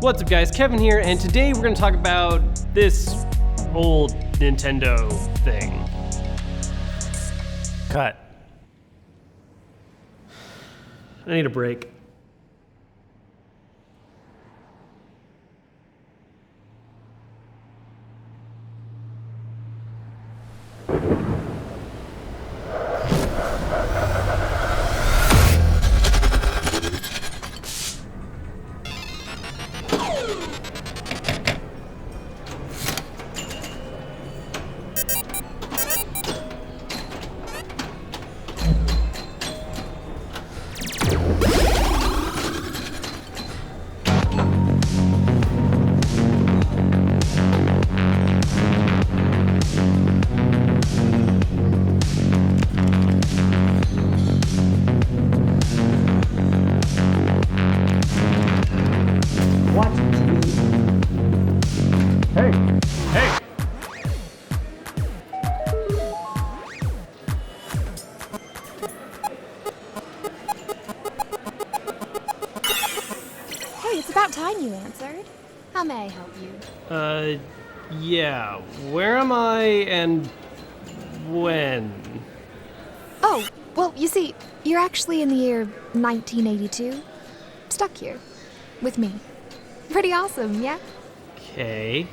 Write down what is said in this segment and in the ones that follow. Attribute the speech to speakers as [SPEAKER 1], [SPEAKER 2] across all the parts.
[SPEAKER 1] What's up guys, Kevin here, and today we're going to talk about this old Nintendo thing. Cut. I need a break.
[SPEAKER 2] It's about time you answered. How may I help you?
[SPEAKER 1] Yeah. Where am I and when?
[SPEAKER 2] Oh, well, you see, you're actually in the year 1982. Stuck here. With me. Pretty awesome, yeah?
[SPEAKER 1] Okay.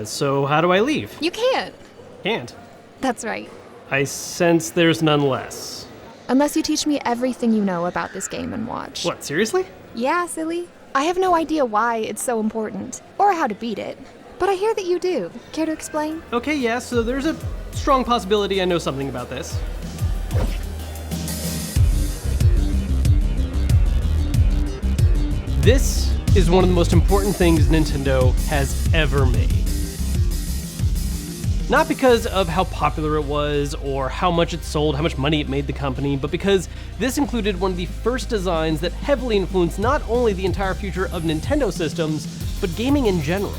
[SPEAKER 1] So how do I leave?
[SPEAKER 2] You can't.
[SPEAKER 1] Can't?
[SPEAKER 2] That's right.
[SPEAKER 1] I sense there's none less.
[SPEAKER 2] Unless you teach me everything you know about this Game & Watch.
[SPEAKER 1] What, seriously?
[SPEAKER 2] Yeah, silly. I have no idea why it's so important, or how to beat it. But I hear that you do. Care to explain?
[SPEAKER 1] Okay, yeah, so there's a strong possibility I know something about this. This is one of the most important things Nintendo has ever made. Not because of how popular it was, or how much it sold, how much money it made the company, but because this included one of the first designs that heavily influenced not only the entire future of Nintendo systems, but gaming in general.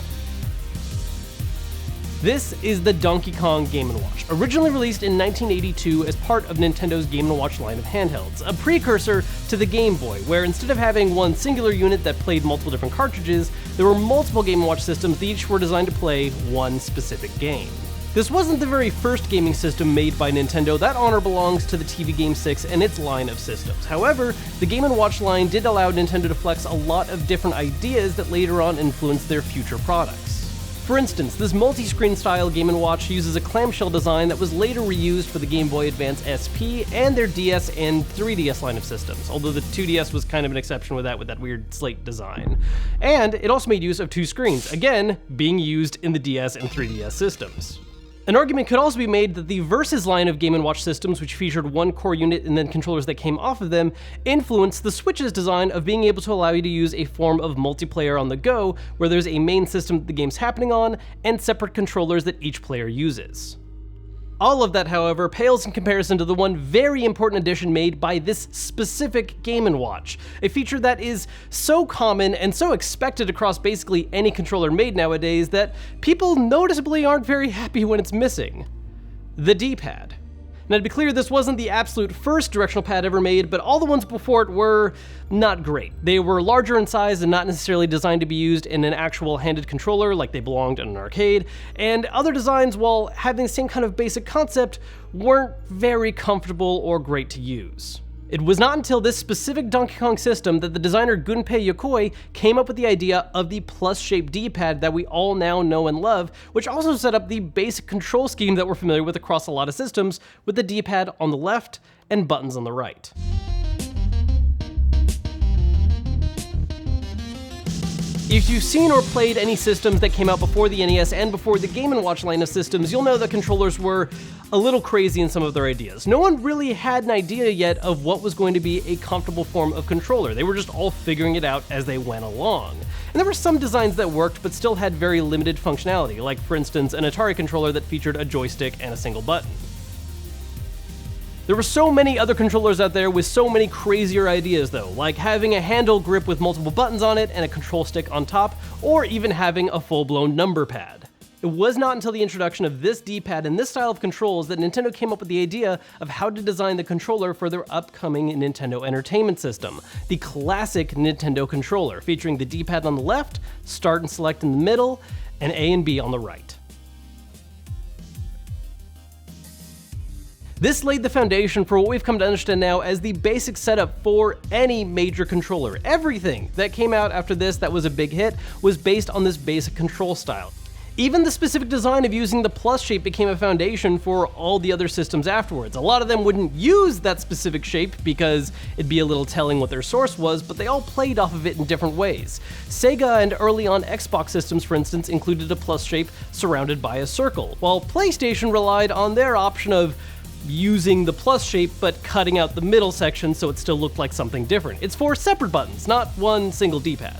[SPEAKER 1] This is the Donkey Kong Game & Watch, originally released in 1982 as part of Nintendo's Game & Watch line of handhelds, a precursor to the Game Boy, where instead of having one singular unit that played multiple different cartridges, there were multiple Game & Watch systems that each were designed to play one specific game. This wasn't the very first gaming system made by Nintendo. That honor belongs to the TV Game 6 and its line of systems. However, the Game & Watch line did allow Nintendo to flex a lot of different ideas that later on influenced their future products. For instance, this multi-screen style Game & Watch uses a clamshell design that was later reused for the Game Boy Advance SP and their DS and 3DS line of systems, although the 2DS was kind of an exception with that weird slate design. And it also made use of two screens, again, being used in the DS and 3DS systems. An argument could also be made that the Versus line of Game & Watch systems, which featured one core unit and then controllers that came off of them, influenced the Switch's design of being able to allow you to use a form of multiplayer on the go, where there's a main system that the game's happening on, and separate controllers that each player uses. All of that, however, pales in comparison to the one very important addition made by this specific Game & Watch, a feature that is so common and so expected across basically any controller made nowadays that people noticeably aren't very happy when it's missing: the D-pad. Now, to be clear, this wasn't the absolute first directional pad ever made, but all the ones before it were not great. They were larger in size and not necessarily designed to be used in an actual handed controller like they belonged in an arcade, and other designs, while having the same kind of basic concept, weren't very comfortable or great to use. It was not until this specific Donkey Kong system that the designer Gunpei Yokoi came up with the idea of the plus-shaped D-pad that we all now know and love, which also set up the basic control scheme that we're familiar with across a lot of systems, with the D-pad on the left and buttons on the right. If you've seen or played any systems that came out before the NES and before the Game & Watch line of systems, you'll know that controllers were a little crazy in some of their ideas. No one really had an idea yet of what was going to be a comfortable form of controller. They were just all figuring it out as they went along. And there were some designs that worked but still had very limited functionality, like for instance an Atari controller that featured a joystick and a single button. There were so many other controllers out there with so many crazier ideas though, like having a handle grip with multiple buttons on it and a control stick on top, or even having a full-blown number pad. It was not until the introduction of this D-pad and this style of controls that Nintendo came up with the idea of how to design the controller for their upcoming Nintendo Entertainment System, the classic Nintendo controller, featuring the D-pad on the left, start and select in the middle, and A and B on the right. This laid the foundation for what we've come to understand now as the basic setup for any major controller. Everything that came out after this that was a big hit was based on this basic control style. Even the specific design of using the plus shape became a foundation for all the other systems afterwards. A lot of them wouldn't use that specific shape because it'd be a little telling what their source was, but they all played off of it in different ways. Sega and early on Xbox systems, for instance, included a plus shape surrounded by a circle, while PlayStation relied on their option of using the plus shape but cutting out the middle section so it still looked like something different. It's 4 separate buttons, not one single D-pad.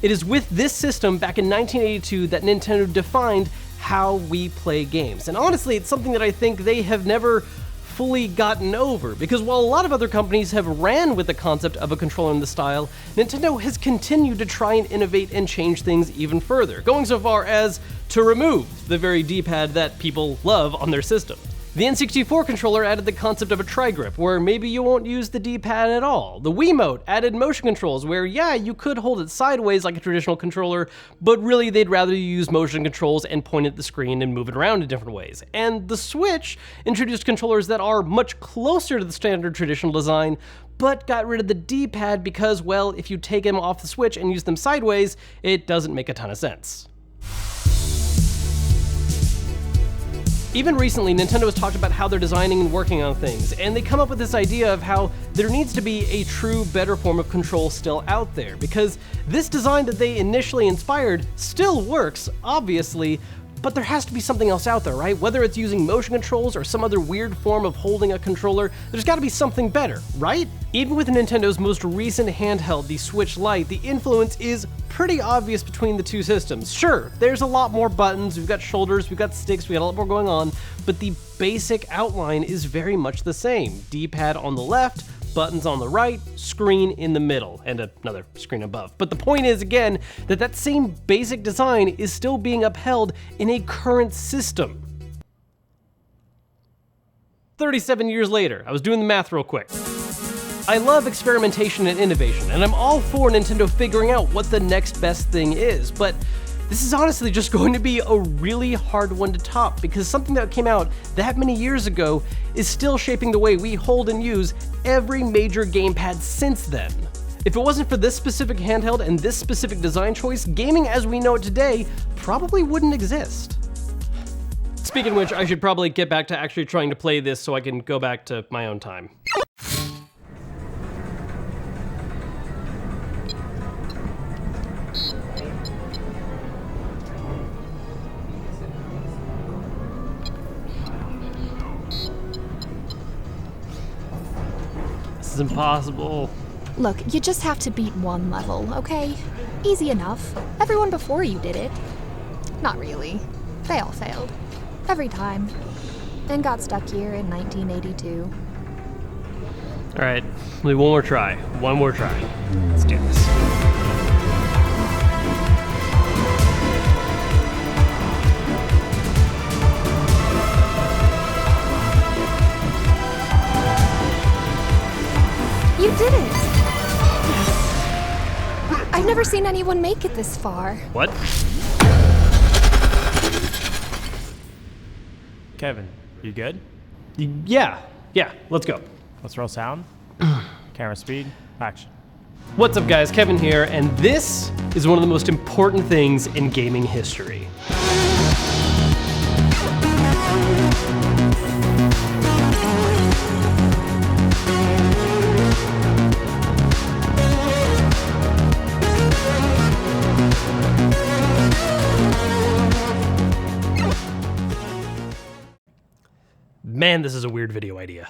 [SPEAKER 1] It is with this system back in 1982 that Nintendo defined how we play games. And honestly, it's something that I think they have never fully gotten over, because while a lot of other companies have ran with the concept of a controller in the style, Nintendo has continued to try and innovate and change things even further, going so far as to remove the very D-pad that people love on their system. The N64 controller added the concept of a tri-grip, where maybe you won't use the D-pad at all. The Wiimote added motion controls, where yeah, you could hold it sideways like a traditional controller, but really they'd rather you use motion controls and point at the screen and move it around in different ways. And the Switch introduced controllers that are much closer to the standard traditional design, but got rid of the D-pad because, well, if you take them off the Switch and use them sideways, it doesn't make a ton of sense. Even recently, Nintendo has talked about how they're designing and working on things, and they come up with this idea of how there needs to be a true, better form of control still out there, because this design that they initially inspired still works, obviously, but there has to be something else out there, right? Whether it's using motion controls or some other weird form of holding a controller, there's gotta be something better, right? Even with Nintendo's most recent handheld, the Switch Lite, the influence is pretty obvious between the two systems. Sure, there's a lot more buttons, we've got shoulders, we've got sticks, we got a lot more going on, but the basic outline is very much the same. D-pad on the left, buttons on the right, screen in the middle, and another screen above. But the point is, again, that that same basic design is still being upheld in a current system. 37 years later, I was doing the math real quick. I love experimentation and innovation, and I'm all for Nintendo figuring out what the next best thing is, but this is honestly just going to be a really hard one to top, because something that came out that many years ago is still shaping the way we hold and use every major gamepad since then. If it wasn't for this specific handheld and this specific design choice, gaming as we know it today probably wouldn't exist. Speaking of which, I should probably get back to actually trying to play this so I can go back to my own time. This is impossible.
[SPEAKER 2] Look, you just have to beat one level, okay? Easy enough. Everyone before you did it. Not really. They all failed. Every time. And got stuck here in 1982.
[SPEAKER 1] Alright, we'll do one more try. One more try. Let's do this.
[SPEAKER 2] You did it! I've never seen anyone make it this far.
[SPEAKER 1] What?
[SPEAKER 3] Kevin, you good?
[SPEAKER 1] Yeah, let's go.
[SPEAKER 3] Let's roll sound. Camera speed, action.
[SPEAKER 1] What's up guys, Kevin here, and this is one of the most important things in gaming history. Man, this is a weird video idea.